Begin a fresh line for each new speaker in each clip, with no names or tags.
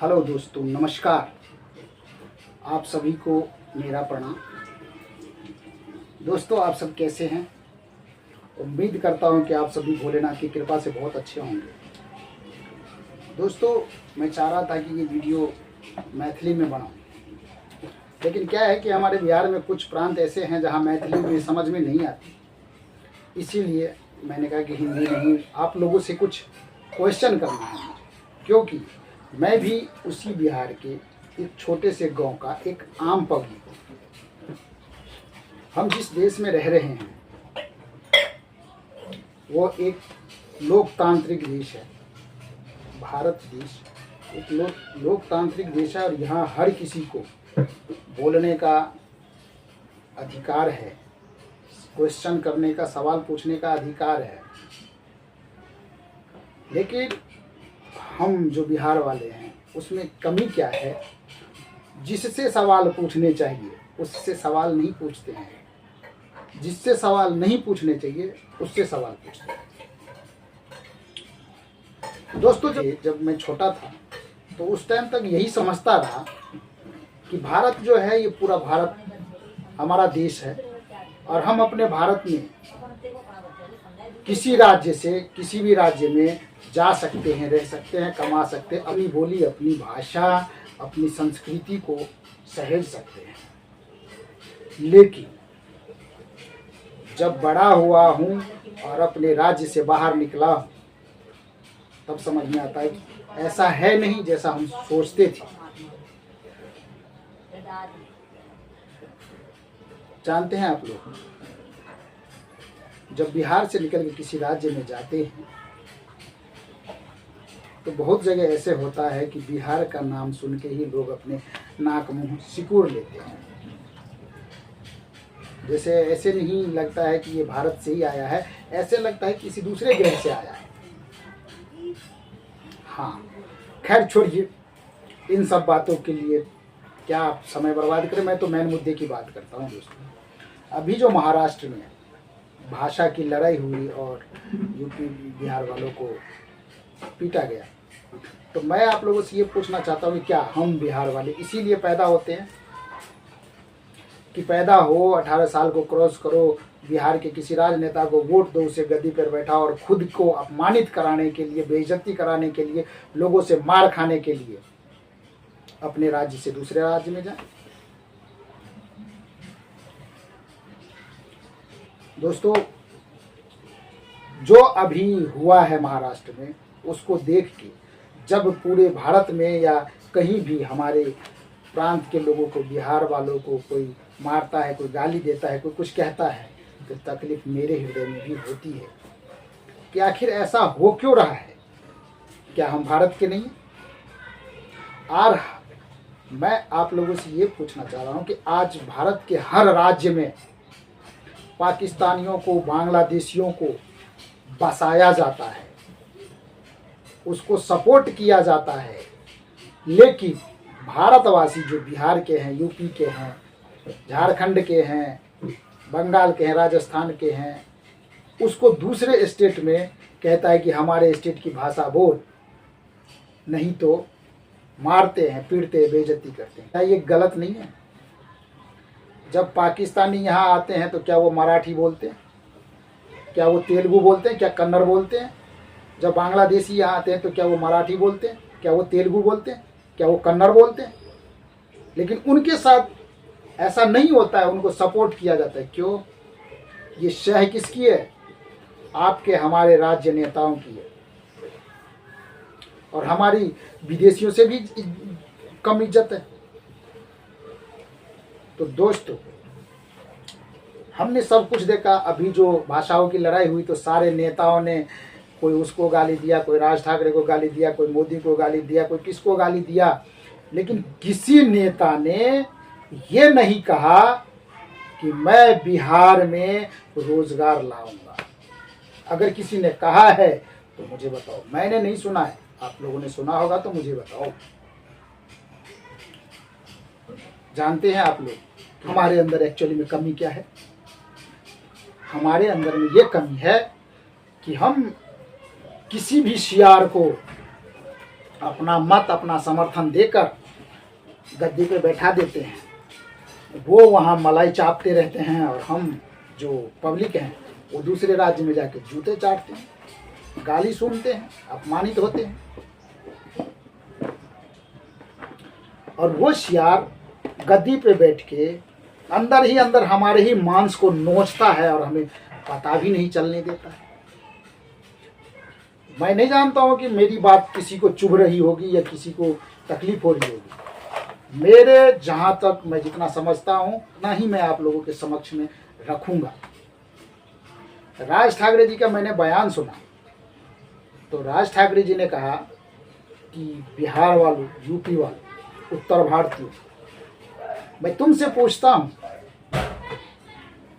Hello दोस्तों, नमस्कार। आप सभी को मेरा प्रणाम। दोस्तों, आप सब कैसे हैं? उम्मीद करता हूं कि आप सभी भोलेनाथ की कृपा से बहुत अच्छे होंगे। दोस्तों, मैं चाह रहा था कि ये वीडियो मैथिली में बनाऊं, लेकिन क्या है कि हमारे बिहार में कुछ प्रांत ऐसे हैं जहां मैथिली में समझ में नहीं आती। इसीलिए मैंने कहा कि हिंदी नहीं, आप लोगों से कुछ क्वेश्चन करना है मुझे, क्योंकि मैं भी उसी बिहार के एक छोटे से गांव का एक आम पब्लिक हूँ। हम जिस देश में रह रहे हैं वो एक लोकतांत्रिक देश है। भारत देश एक लोकतांत्रिक देश है और यहाँ हर किसी को बोलने का अधिकार है, क्वेश्चन करने का, सवाल पूछने का अधिकार है। लेकिन हम जो बिहार वाले हैं उसमें कमी क्या है? जिससे सवाल पूछने चाहिए उससे सवाल नहीं पूछते हैं, जिससे सवाल नहीं पूछने चाहिए उससे सवाल पूछते हैं। दोस्तों, जब मैं छोटा था तो उस टाइम तक यही समझता रहा कि भारत जो है ये पूरा भारत हमारा देश है और हम अपने भारत में किसी राज्य से किसी भी राज्य में जा सकते हैं, रह सकते हैं, कमा सकते हैं, अपनी बोली, अपनी भाषा, अपनी संस्कृति को सहेज सकते हैं। लेकिन जब बड़ा हुआ हूँ और अपने राज्य से बाहर निकला हूँ तब समझ में आता है कि ऐसा है नहीं जैसा हम सोचते थे। जानते हैं आप लोग, जब बिहार से निकल के किसी राज्य में जाते हैं तो बहुत जगह ऐसे होता है कि बिहार का नाम सुन के ही लोग अपने नाक मुंह सिकुड़ लेते हैं। जैसे ऐसे नहीं लगता है कि ये भारत से ही आया है, ऐसे लगता है किसी दूसरे ग्रह से आया है। हाँ, खैर छोड़िए इन सब बातों के लिए, क्या आप समय बर्बाद करें। मैं तो मेन मुद्दे की बात करता हूँ। दोस्तों, अभी जो महाराष्ट्र में भाषा की लड़ाई हुई और यूपी बिहार वालों को पीटा गया, तो मैं आप लोगों से ये पूछना चाहता हूँ कि क्या हम बिहार वाले इसीलिए पैदा होते हैं कि पैदा हो, 18 साल को क्रॉस करो, बिहार के किसी राजनेता को वोट दो, उसे गद्दी पर बैठा और खुद को अपमानित कराने के लिए, बेइज्जती कराने के लिए, लोगों से मार खाने के लिए अपने राज्य से दूसरे राज्य में जाए? दोस्तों, जो अभी हुआ है महाराष्ट्र में, उसको देख के जब पूरे भारत में या कहीं भी हमारे प्रांत के लोगों को, बिहार वालों को कोई मारता है, कोई गाली देता है, कोई कुछ कहता है, तो तकलीफ मेरे हृदय में भी होती है कि आखिर ऐसा हो क्यों रहा है? क्या हम भारत के नहीं? और मैं आप लोगों से ये पूछना चाह रहा हूँ कि आज भारत के हर राज्य में पाकिस्तानियों को, बांग्लादेशियों को बसाया जाता है, उसको सपोर्ट किया जाता है। लेकिन भारतवासी जो बिहार के हैं, यूपी के हैं, झारखंड के हैं, बंगाल के हैं, राजस्थान के हैं, उसको दूसरे स्टेट में कहता है कि हमारे स्टेट की भाषा बोल, नहीं तो मारते हैं, पीटते हैं, बेइज्जती करते हैं। क्या ये गलत नहीं है? जब पाकिस्तानी यहाँ आते हैं तो क्या वो मराठी बोलते हैं? क्या वो तेलुगु बोलते हैं? क्या कन्नड़ बोलते हैं? जब बांग्लादेशी यहाँ आते हैं तो क्या वो मराठी बोलते हैं? क्या वो तेलुगु बोलते हैं? क्या वो कन्नड़ बोलते हैं? लेकिन उनके साथ ऐसा नहीं होता है, उनको सपोर्ट किया जाता है। क्यों? ये शह किसकी है? आपके, हमारे राज्य नेताओं की है। और हमारी विदेशियों से भी कम इज्जत है। तो दोस्तों, हमने सब कुछ देखा। अभी जो भाषाओं की लड़ाई हुई तो सारे नेताओं ने, कोई उसको गाली दिया, कोई राज ठाकरे को गाली दिया, कोई मोदी को गाली दिया, कोई किसको गाली दिया, लेकिन किसी नेता ने ये नहीं कहा कि मैं बिहार में रोजगार लाऊंगा। अगर किसी ने कहा है तो मुझे बताओ। मैंने नहीं सुना है, आप लोगों ने सुना होगा तो मुझे बताओ। जानते हैं आप लोग हमारे अंदर एक्चुअली में कमी क्या है? हमारे अंदर में ये कमी है कि हम किसी भी शियार को अपना मत अपना समर्थन देकर गद्दी पे बैठा देते हैं, वो वहाँ मलाई चापते रहते हैं और हम जो पब्लिक हैं वो दूसरे राज्य में जाके जूते चाटते हैं, गाली सुनते हैं, अपमानित होते हैं। और वो शियार गद्दी पे बैठ के अंदर ही अंदर हमारे ही मांस को नोचता है और हमें पता भी नहीं चलने देता है। मैं नहीं जानता हूँ कि मेरी बात किसी को चुभ रही होगी या किसी को तकलीफ हो रही होगी। मेरे जहाँ तक मैं जितना समझता हूँ उतना ही मैं आप लोगों के समक्ष में रखूँगा। राज ठाकरे जी का मैंने बयान सुना तो राज ठाकरे जी ने कहा कि बिहार वालों, यूपी वालों, उत्तर भारतीयों, मैं तुमसे पूछता हूँ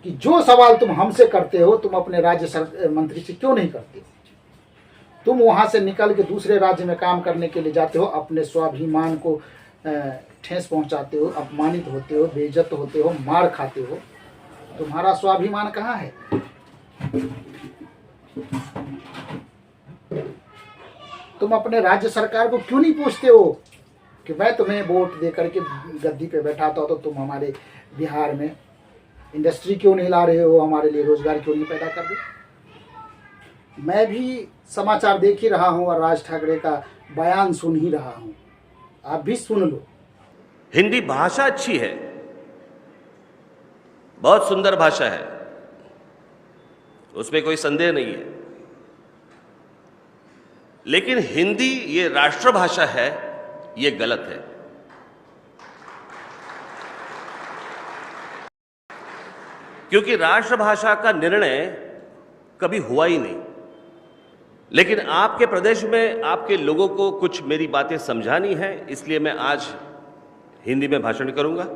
कि जो सवाल तुम हमसे करते हो तुम अपने राज्य मंत्री से क्यों नहीं करते? तुम वहाँ से निकल के दूसरे राज्य में काम करने के लिए जाते हो, अपने स्वाभिमान को ठेस पहुँचाते हो, अपमानित होते हो, बेइज्जत होते हो, मार खाते हो। तुम्हारा स्वाभिमान कहाँ है? तुम अपने राज्य सरकार को क्यों नहीं पूछते हो कि मैं तुम्हें वोट दे करके गद्दी पे बैठाता हूँ तो तुम हमारे बिहार में इंडस्ट्री क्यों नहीं ला रहे हो, हमारे लिए रोजगार क्यों नहीं पैदा कर रहे? मैं भी समाचार देख ही रहा हूँ और राज ठाकरे का बयान सुन ही रहा हूँ, आप भी सुन लो।
हिंदी भाषा अच्छी है, बहुत सुंदर भाषा है, उसमें कोई संदेह नहीं है। लेकिन हिंदी ये राष्ट्रभाषा है, ये गलत है। क्योंकि राष्ट्रभाषा का निर्णय कभी हुआ ही नहीं। लेकिन आपके प्रदेश में आपके लोगों को कुछ मेरी बातें समझानी है, इसलिए मैं आज हिंदी में भाषण करूंगा।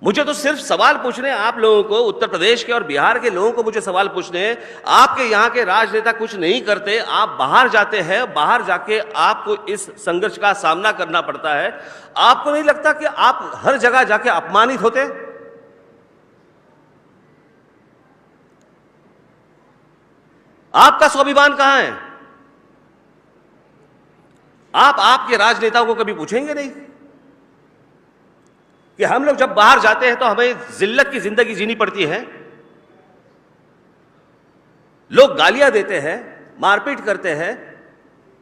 मुझे तो सिर्फ सवाल पूछने आप लोगों को, उत्तर प्रदेश के और बिहार के लोगों को मुझे सवाल पूछने हैं। आपके यहाँ के राजनेता कुछ नहीं करते, आप बाहर जाते हैं, बाहर जाके आपको इस संघर्ष का सामना करना पड़ता है। आपको नहीं लगता कि आप हर जगह जाके अपमानित होते? आपका स्वाभिमान कहां है? आप आपके राजनेताओं को कभी पूछेंगे नहीं कि हम लोग जब बाहर जाते हैं तो हमें जिल्लत की जिंदगी जीनी पड़ती है, लोग गालियां देते हैं, मारपीट करते हैं।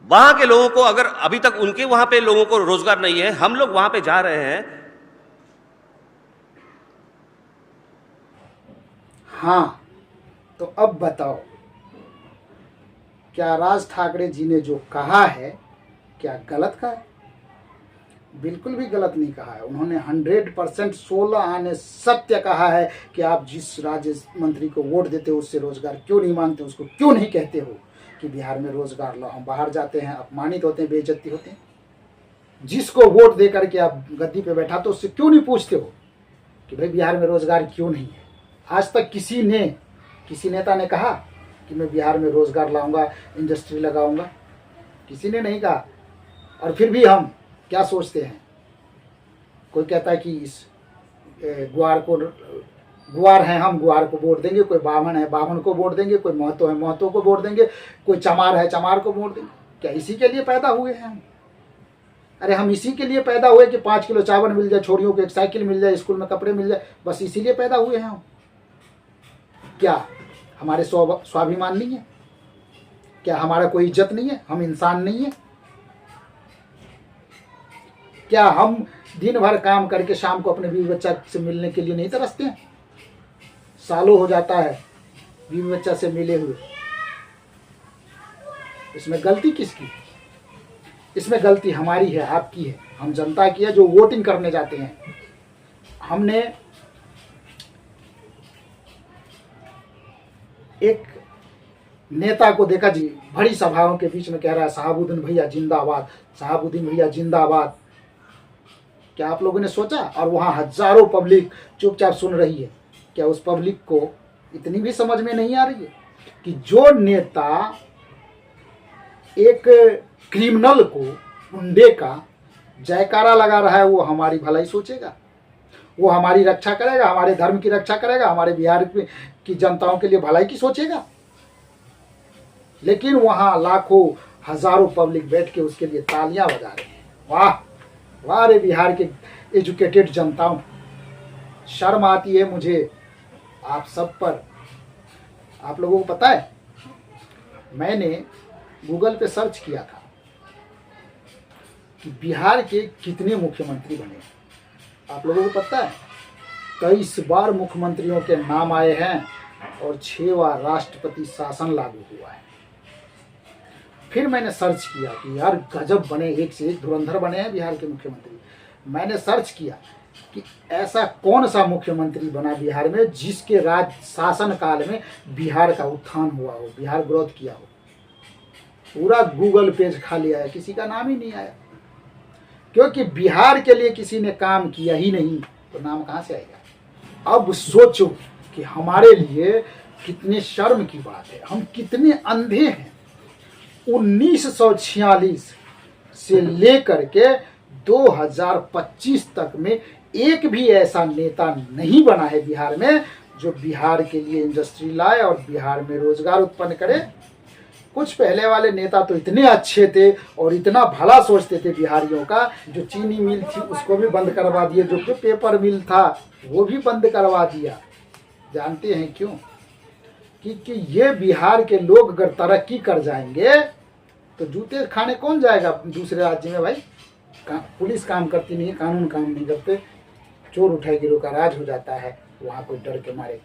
वहां के लोगों को, अगर अभी तक उनके वहां पे लोगों को रोजगार नहीं है, हम लोग वहां पे जा रहे हैं।
हाँ, तो अब बताओ, क्या राज ठाकरे जी ने जो कहा है क्या गलत कहा है? बिल्कुल भी गलत नहीं कहा है। उन्होंने 100% 16 आने सत्य कहा है कि आप जिस राज्य मंत्री को वोट देते हो उससे रोजगार क्यों नहीं मांगते, उसको क्यों नहीं कहते हो कि बिहार में रोजगार लाओ। हम बाहर जाते हैं, अपमानित होते हैं, बेइज्जती होते हैं। जिसको वोट दे करके आप गद्दी पे बैठा तो उससे क्यों नहीं पूछते हो कि भाई बिहार में रोजगार क्यों नहीं है? आज तक किसी नेता ने कहा कि मैं बिहार में रोजगार लाऊंगा, इंडस्ट्री लगाऊंगा? किसी ने नहीं कहा। और फिर भी हम क्या सोचते हैं, कोई कहता है कि इस गुआर हैं, हम गुआर को वोट देंगे, कोई बामन है बामन को वोट देंगे, कोई महतो है महतो को वोट देंगे, कोई चमार है चमार को वोट देंगे। क्या इसी के लिए पैदा हुए हैं हम? अरे हम इसी के लिए पैदा हुए कि 5 किलो चावल मिल जाए, छोरियों को एक साइकिल मिल जाए, स्कूल में कपड़े मिल जाए, बस इसीलिए पैदा हुए हैं हम? क्या हमारे स्वाभिमान नहीं है? क्या हमारा कोई इज्जत नहीं है? हम इंसान नहीं है? क्या हम दिन भर काम करके शाम को अपने बीवी बच्चा से मिलने के लिए नहीं तरसते हैं? सालों हो जाता है बीवी बच्चा से मिले हुए। इसमें गलती किसकी? इसमें गलती हमारी है, आपकी है, हम जनता की है जो वोटिंग करने जाते हैं। हमने एक नेता को देखा जी, बड़ी सभाओं के बीच में कह रहा है शहाबुद्दीन भैया जिंदाबाद, शहाबुद्दीन भैया जिंदाबाद। क्या आप लोगों ने सोचा? और वहाँ हजारों पब्लिक चुपचाप सुन रही है। क्या उस पब्लिक को इतनी भी समझ में नहीं आ रही है कि जो नेता एक क्रिमिनल को, गुंडे का जयकारा लगा रहा है वो हमारी भलाई सोचेगा, वो हमारी रक्षा करेगा, हमारे धर्म की रक्षा करेगा, हमारे बिहार की जनताओं के लिए भलाई की सोचेगा? लेकिन वहाँ लाखों हजारों पब्लिक बैठ के उसके लिए तालियां बजा रहे हैं। वाह वाह रे बिहार के एजुकेटेड जनताओं, शर्म आती है मुझे आप सब पर। आप लोगों को पता है, मैंने गूगल पे सर्च किया था कि बिहार के कितने मुख्यमंत्री बने। आप लोगों को पता है 23 बार मुख्यमंत्रियों के नाम आए हैं और 6 बार राष्ट्रपति शासन लागू हुआ है। फिर मैंने सर्च किया कि यार गजब बने, एक से एक धुरंधर बने हैं बिहार के मुख्यमंत्री। मैंने सर्च किया कि ऐसा कौन सा मुख्यमंत्री बना बिहार में जिसके राज शासन काल में बिहार का उत्थान हुआ हो, बिहार ग्रोथ किया हो। पूरा गूगल पेज खाली आया, किसी का नाम ही नहीं आया, क्योंकि बिहार के लिए किसी ने काम किया ही नहीं, तो नाम कहाँ से आएगा। अब सोचो कि हमारे लिए कितने शर्म की बात है, हम कितने अंधे हैं। 1946 से लेकर के 2025 तक में एक भी ऐसा नेता नहीं बना है बिहार में जो बिहार के लिए इंडस्ट्री लाए और बिहार में रोजगार उत्पन्न करे। कुछ पहले वाले नेता तो इतने अच्छे थे और इतना भला सोचते थे बिहारियों का, जो चीनी मिल थी उसको भी बंद करवा दिए, जो पेपर मिल था वो भी बंद करवा दिया। जानते हैं क्यों? कि ये बिहार के लोग अगर तरक्की कर जाएंगे तो जूते खाने कौन जाएगा दूसरे राज्य में। भाई पुलिस काम करती नहीं है, कानून काम नहीं करते, चोर उठाई गिरोह का राज हो जाता है, वहां कोई डर के मारे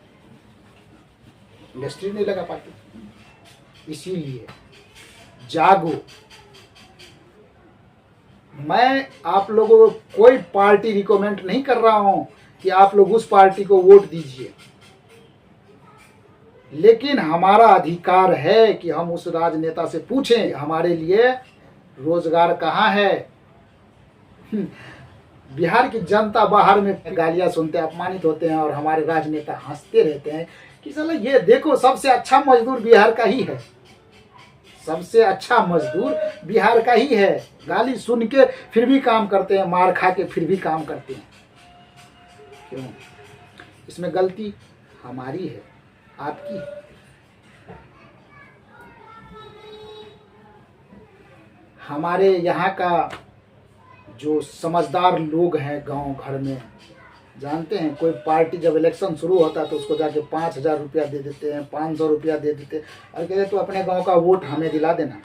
इंडस्ट्री नहीं लगा पाती। इसीलिए जागो। मैं आप लोगों को कोई पार्टी रिकमेंड नहीं कर रहा हूं कि आप लोग उस पार्टी को वोट दीजिए, लेकिन हमारा अधिकार है कि हम उस राजनेता से पूछें हमारे लिए रोजगार कहाँ है। बिहार की जनता बाहर में गालियां सुनते अपमानित होते हैं और हमारे राजनेता हंसते रहते हैं कि साला ये देखो सबसे अच्छा मजदूर बिहार का ही है, सबसे अच्छा मजदूर बिहार का ही है। गाली सुन के फिर भी काम करते हैं, मार खा के फिर भी काम करते हैं। क्यों? इसमें गलती हमारी है, आपकी है। हमारे यहाँ का जो समझदार लोग हैं गांव घर में, जानते हैं कोई पार्टी जब इलेक्शन शुरू होता है तो उसको जाके 5,000 रुपया दे देते हैं, 500 रुपया दे देते हैं और कहते तो अपने गांव का वोट हमें दिला देना।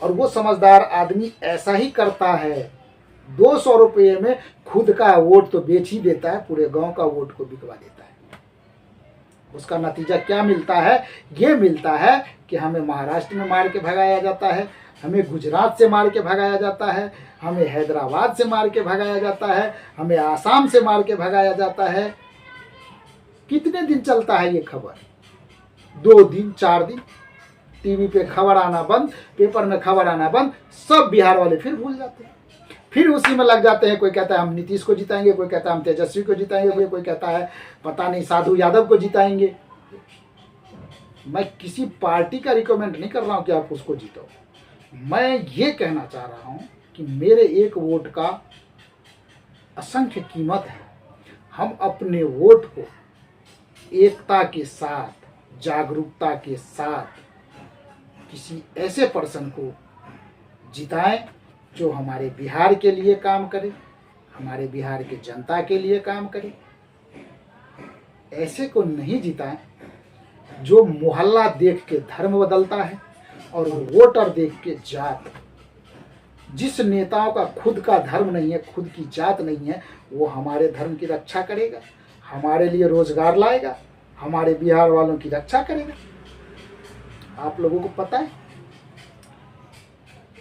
और वो समझदार आदमी ऐसा ही करता है, 200 रुपये में खुद का वोट तो बेच ही देता है, पूरे गांव का वोट को बिकवा देता है। उसका नतीजा क्या मिलता है? ये मिलता है कि हमें महाराष्ट्र में मार के भगाया जाता है, हमें गुजरात से मार के भगाया जाता है, हमें हैदराबाद से मार के भगाया जाता है, हमें आसाम से मार के भगाया जाता है। कितने दिन चलता है ये खबर? 2 दिन 4 दिन टीवी पे खबर आना बंद, पेपर में खबर आना बंद, सब बिहार वाले फिर भूल जाते हैं, फिर उसी में लग जाते हैं। कोई कहता है हम नीतीश को जिताएंगे, कोई कहता है हम तेजस्वी को जिताएंगे, कोई कहता है पता नहीं साधु यादव को जिताएंगे। मैं किसी पार्टी का रिकमेंड नहीं कर रहा हूं कि आप उसको जीतो। मैं ये कहना चाह रहा हूं कि मेरे एक वोट का असंख्य कीमत है। हम अपने वोट को एकता के साथ, जागरूकता के साथ किसी ऐसे पर्सन को जिताएं जो हमारे बिहार के लिए काम करे, हमारे बिहार के जनता के लिए काम करे। ऐसे को नहीं जिताएं जो मोहल्ला देख के धर्म बदलता है और वोटर देख के जात। जिस नेताओं का खुद का धर्म नहीं है, खुद की जात नहीं है, वो हमारे धर्म की रक्षा करेगा, हमारे लिए रोजगार लाएगा, हमारे बिहार वालों की रक्षा करेगा। आप लोगों को पता है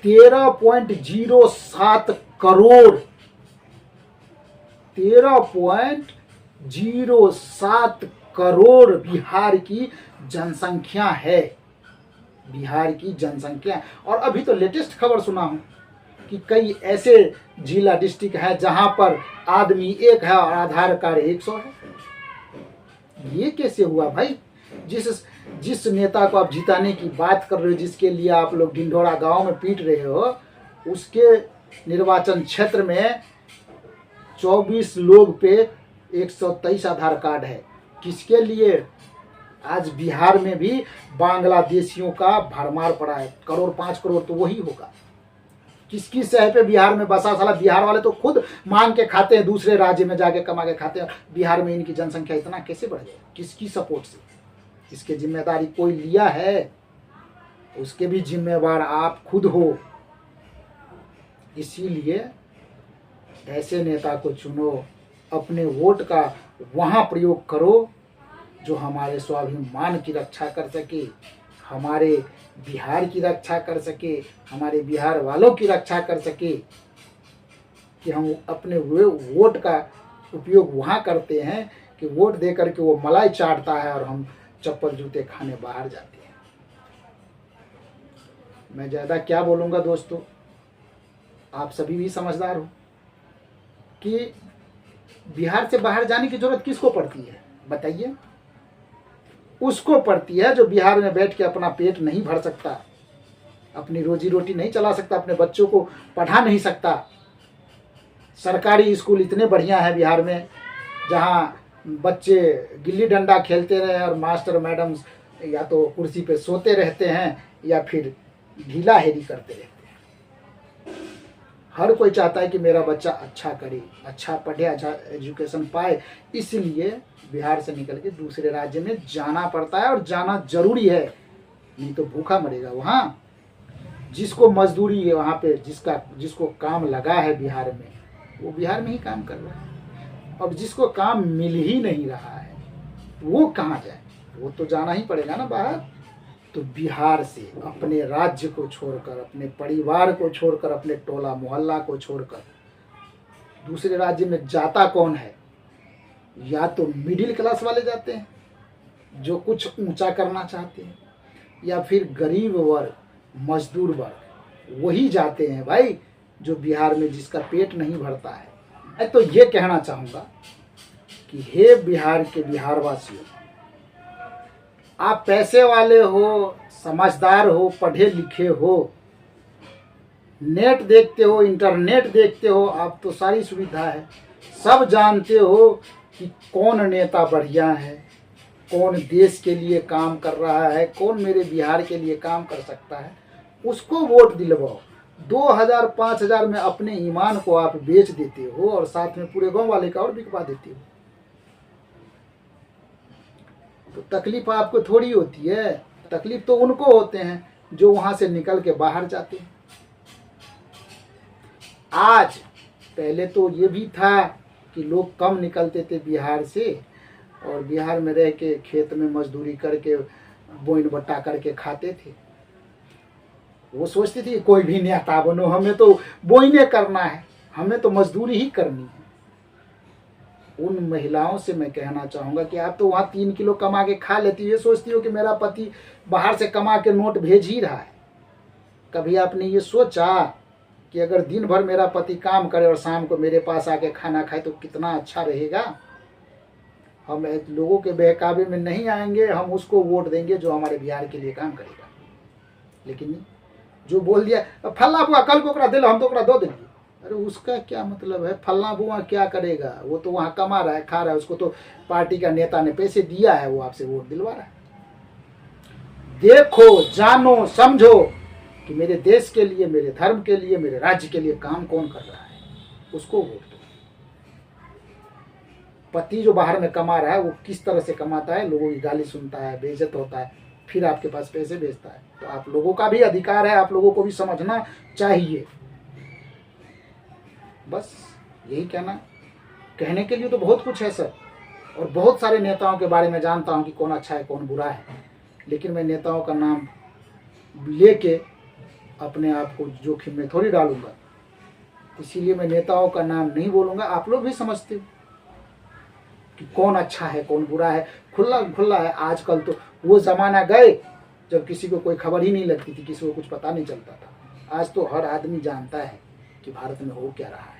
13.07 करोड़ 13.07 करोड़ बिहार की जनसंख्या है, बिहार की जनसंख्या। और अभी तो लेटेस्ट खबर सुना हूं कि कई ऐसे जिला डिस्ट्रिक्ट है जहां पर आदमी 1 है और आधार कार्ड 100 है। ये कैसे हुआ भाई? जिस नेता को आप जिताने की बात कर रहे हो, जिसके लिए आप लोग ढिंढोरा गांव में पीट रहे हो, उसके निर्वाचन क्षेत्र में 24 लोग पे 123 आधार कार्ड है। किसके लिए? आज बिहार में भी बांग्लादेशियों का भरमार पड़ा है, करोड़ 5 करोड़ तो वही होगा। किसकी सह पे बिहार में बसा, साला बिहार वाले तो खुद मांग के खाते हैं, दूसरे राज्य में जाके कमा के खाते हैं। बिहार में इनकी जनसंख्या इतना कैसे बढ़ गई, किसकी सपोर्ट से? इसके जिम्मेदारी कोई लिया है? उसके भी जिम्मेवार आप खुद हो। इसीलिए ऐसे नेता को चुनो, अपने वोट का वहां प्रयोग करो जो हमारे स्वाभिमान की रक्षा कर सके, हमारे बिहार की रक्षा कर सके, हमारे बिहार वालों की रक्षा कर सके। कि हम अपने वोट का उपयोग वहाँ करते हैं कि वोट दे करके वो मलाई चाटता है और हम चप्पल जूते खाने बाहर जाते हैं। मैं ज़्यादा क्या बोलूँगा दोस्तों, आप सभी भी समझदार हो कि बिहार से बाहर जाने की जरूरत किसको पड़ती है बताइए? उसको पड़ती है जो बिहार में बैठ के अपना पेट नहीं भर सकता, अपनी रोजी रोटी नहीं चला सकता, अपने बच्चों को पढ़ा नहीं सकता। सरकारी स्कूल इतने बढ़िया है बिहार में जहाँ बच्चे गिल्ली डंडा खेलते रहे और मास्टर मैडम या तो कुर्सी पे सोते रहते हैं या फिर ढीला हेरी करते रहते हैं। हर कोई चाहता है कि मेरा बच्चा अच्छा करे, अच्छा पढ़े, अच्छा एजुकेशन पाए, इसलिए बिहार से निकल के दूसरे राज्य में जाना पड़ता है और जाना जरूरी है, नहीं तो भूखा मरेगा वहाँ। जिसको मजदूरी है वहाँ पे, जिसको काम लगा है बिहार में, वो बिहार में ही काम कर रहा है। अब जिसको काम मिल ही नहीं रहा है वो कहाँ जाए? वो तो जाना ही पड़ेगा ना बाहर। तो बिहार से अपने राज्य को छोड़कर, अपने परिवार को छोड़कर, अपने टोला मोहल्ला को छोड़कर दूसरे राज्य में जाता कौन है? या तो मिडिल क्लास वाले जाते हैं जो कुछ ऊंचा करना चाहते हैं, या फिर गरीब वर्ग, मजदूर वर्ग, वही जाते हैं भाई जो बिहार में जिसका पेट नहीं भरता है। मैं तो ये कहना चाहूँगा कि हे बिहार के बिहार वासियों, आप पैसे वाले हो, समझदार हो, पढ़े लिखे हो, नेट देखते हो, इंटरनेट देखते हो, आप तो सारी सुविधा है, सब जानते हो कि कौन नेता बढ़िया है, कौन देश के लिए काम कर रहा है, कौन मेरे बिहार के लिए काम कर सकता है, उसको वोट दिलवाओ। 2000 5000 में अपने ईमान को आप बेच देते हो और साथ में पूरे गांव वाले का और बिकवा देते हो। तो तकलीफ आपको थोड़ी होती है, तकलीफ तो उनको होते हैं जो वहां से निकल के बाहर जाते हैं। आज पहले तो ये भी था कि लोग कम निकलते थे बिहार से और बिहार में रह के खेत में मजदूरी करके बोइन बट्टा करके खाते थे। वो सोचते थे कोई भी नेता बनो, हमें तो बोइने करना है, हमें तो मजदूरी ही करनी है। उन महिलाओं से मैं कहना चाहूँगा कि आप तो वहाँ 3 किलो कमा के खा लेती हो, ये सोचती हो कि मेरा पति बाहर से कमा के नोट भेज ही रहा है। कभी आपने ये सोचा कि अगर दिन भर मेरा पति काम करे और शाम को मेरे पास आके खाना खाए तो कितना अच्छा रहेगा? हम लोगों के बहकावे में नहीं आएंगे, हम उसको वोट देंगे जो हमारे बिहार के लिए काम करेगा। लेकिन जो बोल दिया फल्ला बुआ कल को ओकरा दिल, हम तो ओकरा दो देंगे। अरे उसका क्या मतलब है? फल्ला बुआ क्या करेगा? वो तो वहाँ कमा रहा है, खा रहा है, उसको तो पार्टी का नेता ने पैसे दिया है, वो आपसे वोट दिलवा रहा है। देखो, जानो, समझो कि मेरे देश के लिए, मेरे धर्म के लिए, मेरे राज्य के लिए काम कौन कर रहा है, उसको वोट दो। पति जो बाहर में कमा रहा है वो किस तरह से कमाता है, लोगों की गाली सुनता है, बेइज्जत होता है, फिर आपके पास पैसे भेजता है। तो आप लोगों का भी अधिकार है, आप लोगों को भी समझना चाहिए। बस यही कहने के लिए तो बहुत कुछ है सर, और बहुत सारे नेताओं के बारे में जानता हूँ कि कौन अच्छा है कौन बुरा है, लेकिन मैं नेताओं का नाम लेके अपने आप को जोखिम में थोड़ी डालूंगा, इसीलिए मैं नेताओं का नाम नहीं बोलूँगा। आप लोग भी समझते हो कि कौन अच्छा है कौन बुरा है, खुला खुला है। आजकल तो वो ज़माना गए जब किसी को कोई खबर ही नहीं लगती थी, किसी को कुछ पता नहीं चलता था। आज तो हर आदमी जानता है कि भारत में हो क्या रहा है,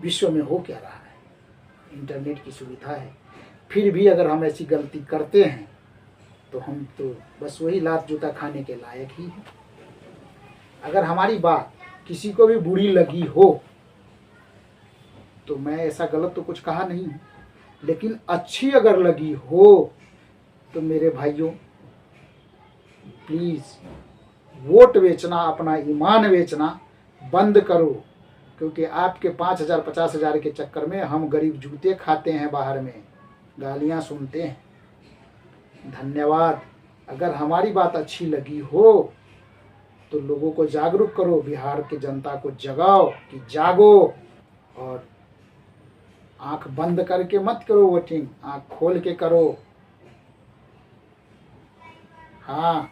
विश्व में हो क्या रहा है। इंटरनेट की सुविधा है, फिर भी अगर हम ऐसी गलती करते हैं तो हम तो बस वही लात जूता खाने के लायक ही हैं। अगर हमारी बात किसी को भी बुरी लगी हो तो मैं ऐसा गलत तो कुछ कहा नहीं, लेकिन अच्छी अगर लगी हो तो मेरे भाइयों प्लीज़ वोट बेचना, अपना ईमान बेचना बंद करो, क्योंकि आपके 5,000 50,000 के चक्कर में हम गरीब जूते खाते हैं, बाहर में गालियां सुनते हैं। धन्यवाद। अगर हमारी बात अच्छी लगी हो तो लोगों को जागरूक करो, बिहार की जनता को जगाओ कि जागो, और आंख बंद करके मत करो वोटिंग, आंख खोल के करो। हाँ,